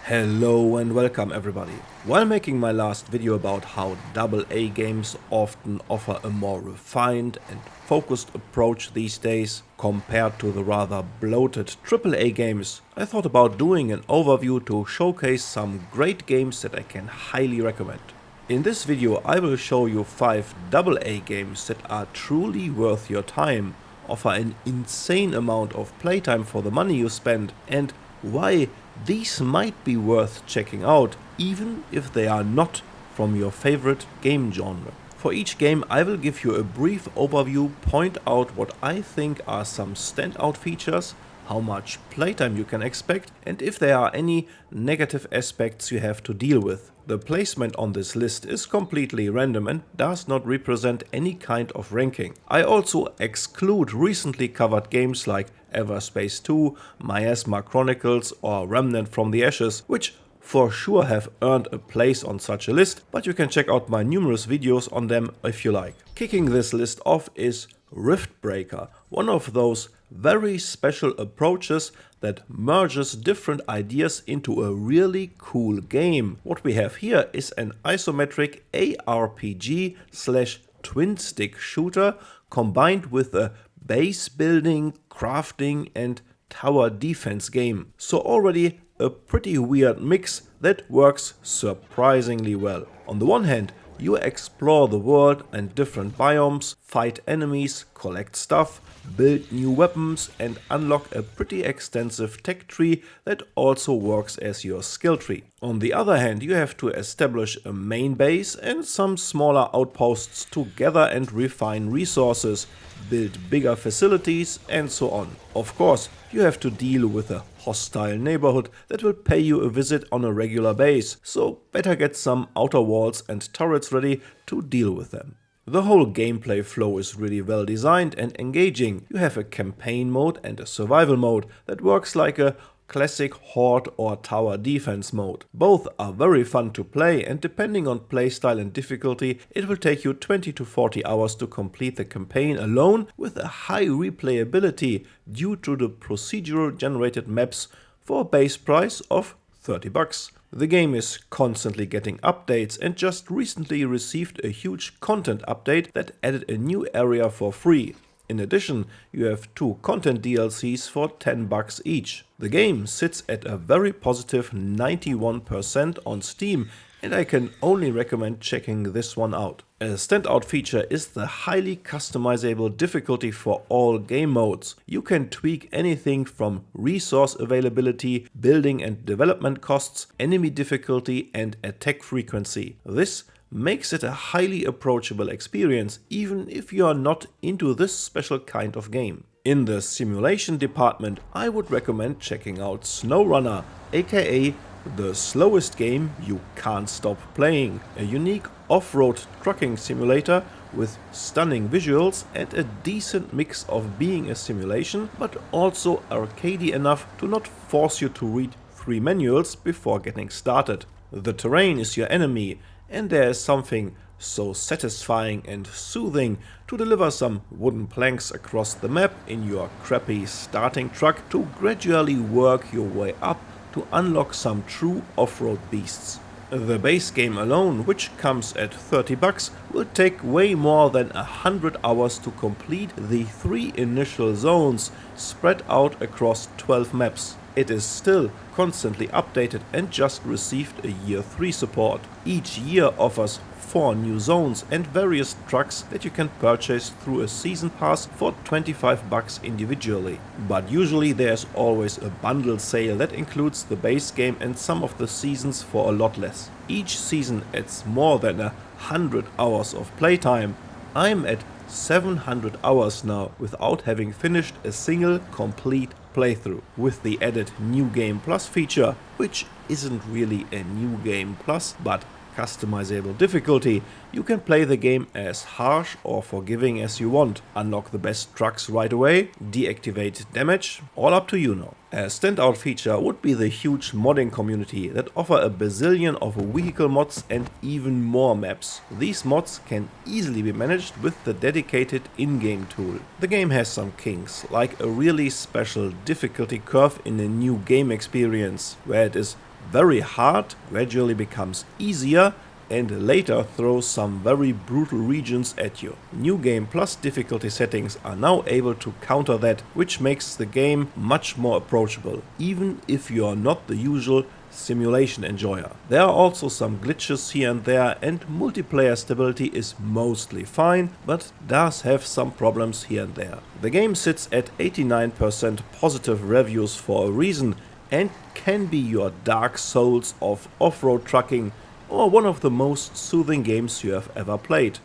Hello and welcome everybody. While making my last video about how AA games often offer a more refined and focused approach these days compared to the rather bloated AAA games, I thought about doing an overview to showcase some great games that I can highly recommend. In this video I will show you 5 AA games that are truly worth your time, offer an insane amount of playtime for the money you spend, and why these might be worth checking out, even if they are not from your favorite game genre. For each game I will give you a brief overview, point out what I think are some standout features, how much playtime you can expect, and if there are any negative aspects you have to deal with. The placement on this list is completely random and does not represent any kind of ranking. I also exclude recently covered games like Everspace 2, Miasma Chronicles or Remnant from the Ashes, which for sure have earned a place on such a list, but you can check out my numerous videos on them if you like. Kicking this list off is Riftbreaker, one of those very special approaches that merges different ideas into a really cool game. What we have here is an isometric ARPG slash twin stick shooter combined with a base building, crafting and tower defense game. So already a pretty weird mix that works surprisingly well. On the one hand, you explore the world and different biomes, fight enemies, collect stuff, build new weapons and unlock a pretty extensive tech tree that also works as your skill tree. On the other hand, you have to establish a main base and some smaller outposts to gather and refine resources, build bigger facilities and so on. Of course, you have to deal with a hostile neighborhood that will pay you a visit on a regular base, so better get some outer walls and turrets ready to deal with them. The whole gameplay flow is really well designed and engaging. You have a campaign mode and a survival mode that works like a classic horde or tower defense mode. Both are very fun to play, and depending on playstyle and difficulty, it will take you 20 to 40 hours to complete the campaign alone, with a high replayability due to the procedural generated maps for a base price of $30. The game is constantly getting updates and just recently received a huge content update that added a new area for free. In addition, you have 2 content DLCs for $10 each. The game sits at a very positive 91% on Steam, and I can only recommend checking this one out. A standout feature is the highly customizable difficulty for all game modes. You can tweak anything from resource availability, building and development costs, enemy difficulty and attack frequency. This makes it a highly approachable experience, even if you are not into this special kind of game. In the simulation department, I would recommend checking out SnowRunner, aka the slowest game you can't stop playing. A unique off-road trucking simulator with stunning visuals and a decent mix of being a simulation, but also arcadey enough to not force you to read 3 manuals before getting started. The terrain is your enemy, and there is something so satisfying and soothing to deliver some wooden planks across the map in your crappy starting truck to gradually work your way up to unlock some true off-road beasts. The base game alone, which comes at $30, will take way more than 100 hours to complete the 3 initial zones spread out across 12 maps. It is still constantly updated and just received a year 3 support. Each year offers 4 new zones and various trucks that you can purchase through a season pass for $25 individually. But usually there's always a bundle sale that includes the base game and some of the seasons for a lot less. Each season adds more than 100 hours of playtime. I'm at 700 hours now without having finished a single complete playthrough. With the added New Game Plus feature, which isn't really a New Game Plus but customizable difficulty, you can play the game as harsh or forgiving as you want, unlock the best trucks right away, deactivate damage, all up to you now. A standout feature would be the huge modding community that offer a bazillion of vehicle mods and even more maps. These mods can easily be managed with the dedicated in-game tool. The game has some kinks, like a really special difficulty curve in a new game experience, where it is very hard gradually becomes easier and later throws some very brutal regions at you. New Game Plus difficulty settings are now able to counter that, which makes the game much more approachable, even if you are not the usual simulation enjoyer. There are also some glitches here and there, and multiplayer stability is mostly fine, but does have some problems here and there. The game sits at 89% positive reviews for a reason and can be your Dark Souls of off-road trucking or one of the most soothing games you have ever played.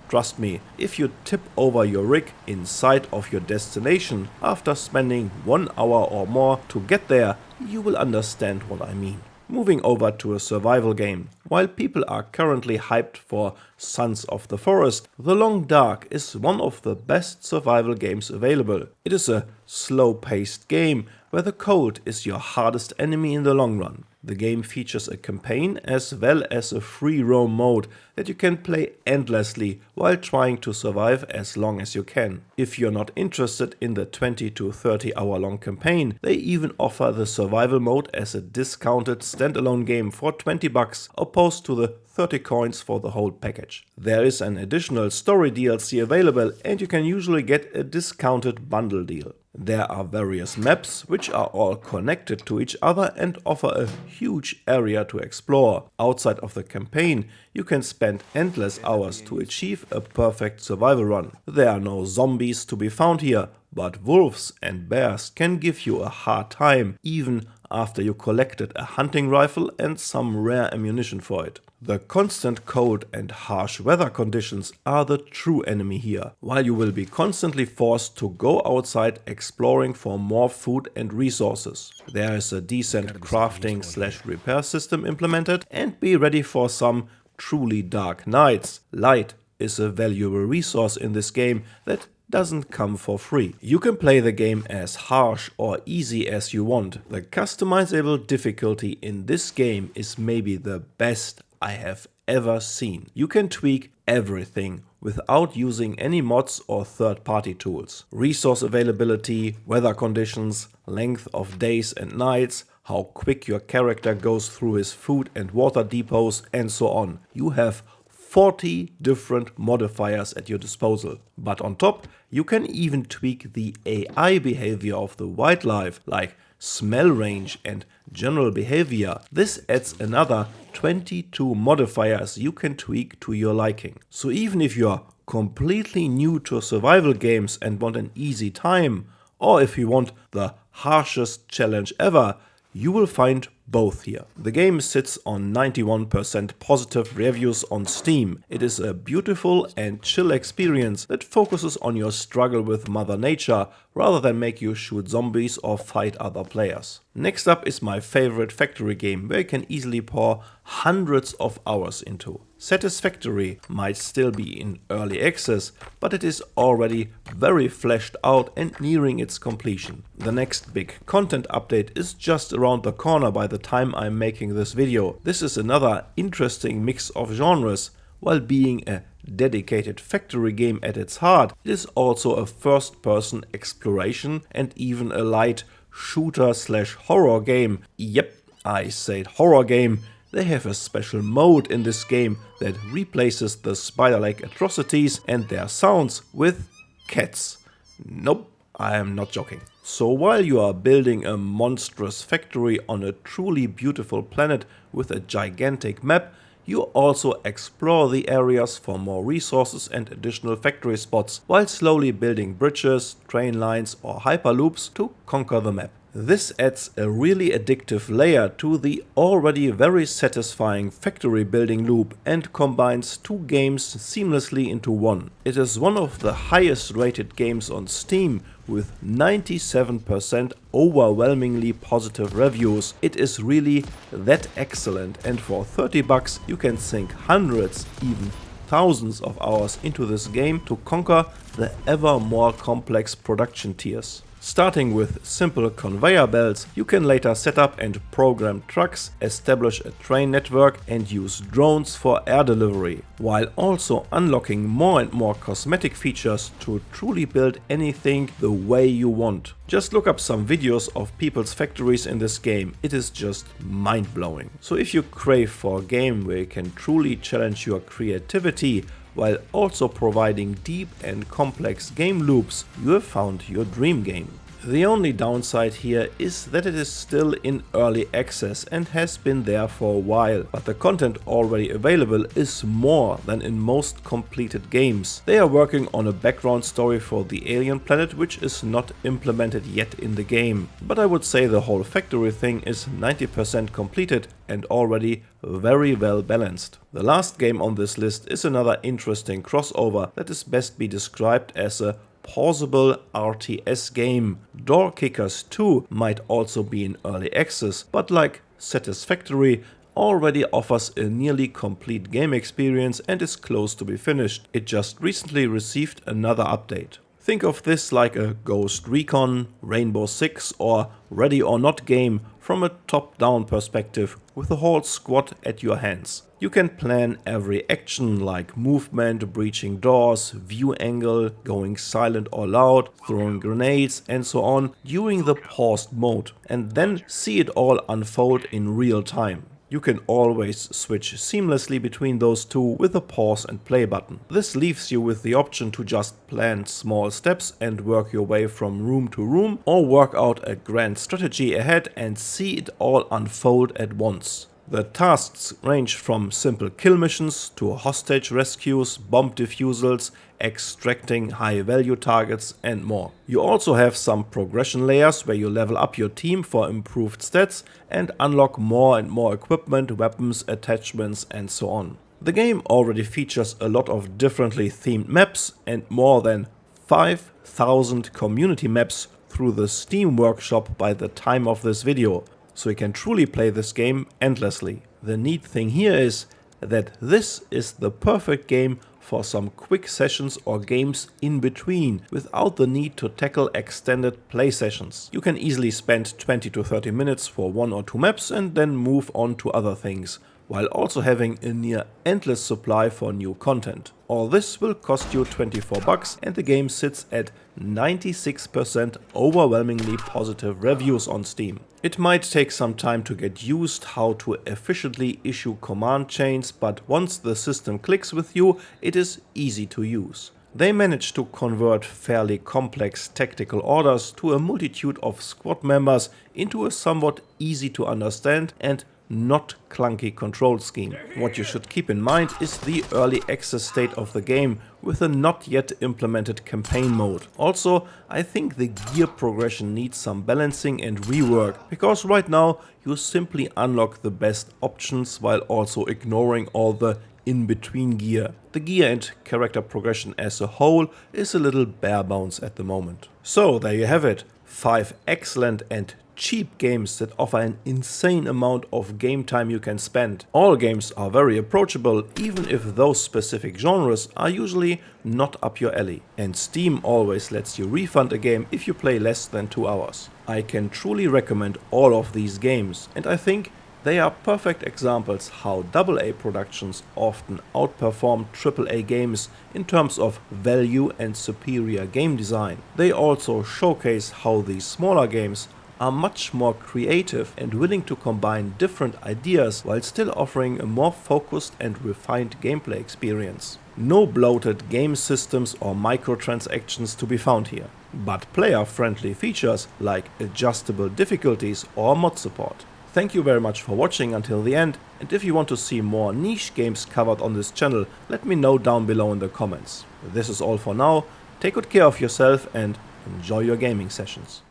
Trust me, if you tip over your rig in sight of your destination after spending 1 hour or more to get there, you will understand what I mean. Moving over to a survival game. While people are currently hyped for Sons of the Forest, The Long Dark is one of the best survival games available. It is a slow-paced game where the cold is your hardest enemy in the long run. The game features a campaign as well as a free roam mode that you can play endlessly while trying to survive as long as you can. If you're not interested in the 20 to 30 hour long campaign, they even offer the survival mode as a discounted standalone game for 20 bucks opposed to the 30 coins for the whole package. There is an additional story DLC available and you can usually get a discounted bundle deal. There are various maps which are all connected to each other and offer a huge area to explore. Outside of the campaign, you can spend endless hours to achieve a perfect survival run. There are no zombies to be found here, but wolves and bears can give you a hard time even after you collected a hunting rifle and some rare ammunition for it. The constant cold and harsh weather conditions are the true enemy here, while you will be constantly forced to go outside exploring for more food and resources. There is a decent crafting/repair system implemented, and be ready for some truly dark nights. Light is a valuable resource in this game that doesn't come for free. You can play the game as harsh or easy as you want. The customizable difficulty in this game is maybe the best I have ever seen. You can tweak everything without using any mods or third-party tools. Resource availability, weather conditions, length of days and nights, how quick your character goes through his food and water depots, and so on. You have 40 different modifiers at your disposal. But on top, you can even tweak the AI behavior of the wildlife, like smell range and general behavior. This adds another 22 modifiers you can tweak to your liking. So even if you're completely new to survival games and want an easy time, or if you want the harshest challenge ever, you will find both here. The game sits on 91% positive reviews on Steam. It is a beautiful and chill experience that focuses on your struggle with Mother Nature rather than make you shoot zombies or fight other players. Next up is my favorite factory game where you can easily pour hundreds of hours into. Satisfactory might still be in early access, but it is already very fleshed out and nearing its completion. The next big content update is just around the corner by the time I'm making this video. This is another interesting mix of genres. While being a dedicated factory game at its heart, it is also a first-person exploration and even a light shooter/horror game. Yep, I said horror game. They have a special mode in this game that replaces the spider-like atrocities and their sounds with cats. Nope, I am not joking. So while you are building a monstrous factory on a truly beautiful planet with a gigantic map, you also explore the areas for more resources and additional factory spots, while slowly building bridges, train lines or hyperloops to conquer the map. This adds a really addictive layer to the already very satisfying factory building loop and combines two games seamlessly into one. It is one of the highest rated games on Steam with 97% overwhelmingly positive reviews. It is really that excellent, and for 30 bucks you can sink hundreds, even thousands of hours into this game to conquer the ever more complex production tiers. Starting with simple conveyor belts, you can later set up and program trucks, establish a train network and use drones for air delivery, while also unlocking more and more cosmetic features to truly build anything the way you want. Just look up some videos of people's factories in this game, it is just mind-blowing. So if you crave for a game where you can truly challenge your creativity while also providing deep and complex game loops, you have found your dream game. The only downside here is that it is still in early access and has been there for a while, but the content already available is more than in most completed games. They are working on a background story for the alien planet which is not implemented yet in the game, but I would say the whole factory thing is 90% completed and already very well balanced. The last game on this list is another interesting crossover that is best be described as a Pausable RTS game. Door Kickers 2 might also be in early access, but like Satisfactory, already offers a nearly complete game experience and is close to be finished. It just recently received another update. Think of this like a Ghost Recon, Rainbow Six or Ready or Not game from a top-down perspective with the whole squad at your hands. You can plan every action like movement, breaching doors, view angle, going silent or loud, throwing grenades and so on during the paused mode, and then see it all unfold in real time. You can always switch seamlessly between those two with the pause and play button. This leaves you with the option to just plan small steps and work your way from room to room, or work out a grand strategy ahead and see it all unfold at once. The tasks range from simple kill missions to hostage rescues, bomb defusals, extracting high value targets and more. You also have some progression layers where you level up your team for improved stats and unlock more and more equipment, weapons, attachments and so on. The game already features a lot of differently themed maps and more than 5,000 community maps through the Steam workshop by the time of this video. So you can truly play this game endlessly. The neat thing here is that this is the perfect game for some quick sessions or games in between without the need to tackle extended play sessions. You can easily spend 20 to 30 minutes for 1 or 2 maps and then move on to other things, while also having a near endless supply for new content. All this will cost you 24 bucks and the game sits at 96% overwhelmingly positive reviews on Steam. It might take some time to get used how to efficiently issue command chains, but once the system clicks with you, it is easy to use. They managed to convert fairly complex tactical orders to a multitude of squad members into a somewhat easy to understand and not clunky control scheme. What you should keep in mind is the early access state of the game with a not yet implemented campaign mode. Also, I think the gear progression needs some balancing and rework, because right now you simply unlock the best options while also ignoring all the in-between gear. The gear and character progression as a whole is a little bare bones at the moment. So there you have it, 5 excellent and cheap games that offer an insane amount of game time you can spend. All games are very approachable, even if those specific genres are usually not up your alley. And Steam always lets you refund a game if you play less than 2 hours. I can truly recommend all of these games, and I think they are perfect examples how AA-Productions often outperform AAA games in terms of value and superior game design. They also showcase how these smaller games are much more creative and willing to combine different ideas while still offering a more focused and refined gameplay experience. No bloated game systems or microtransactions to be found here, but player-friendly features like adjustable difficulties or mod support. Thank you very much for watching until the end, and if you want to see more niche games covered on this channel, let me know down below in the comments. This is all for now, take good care of yourself and enjoy your gaming sessions.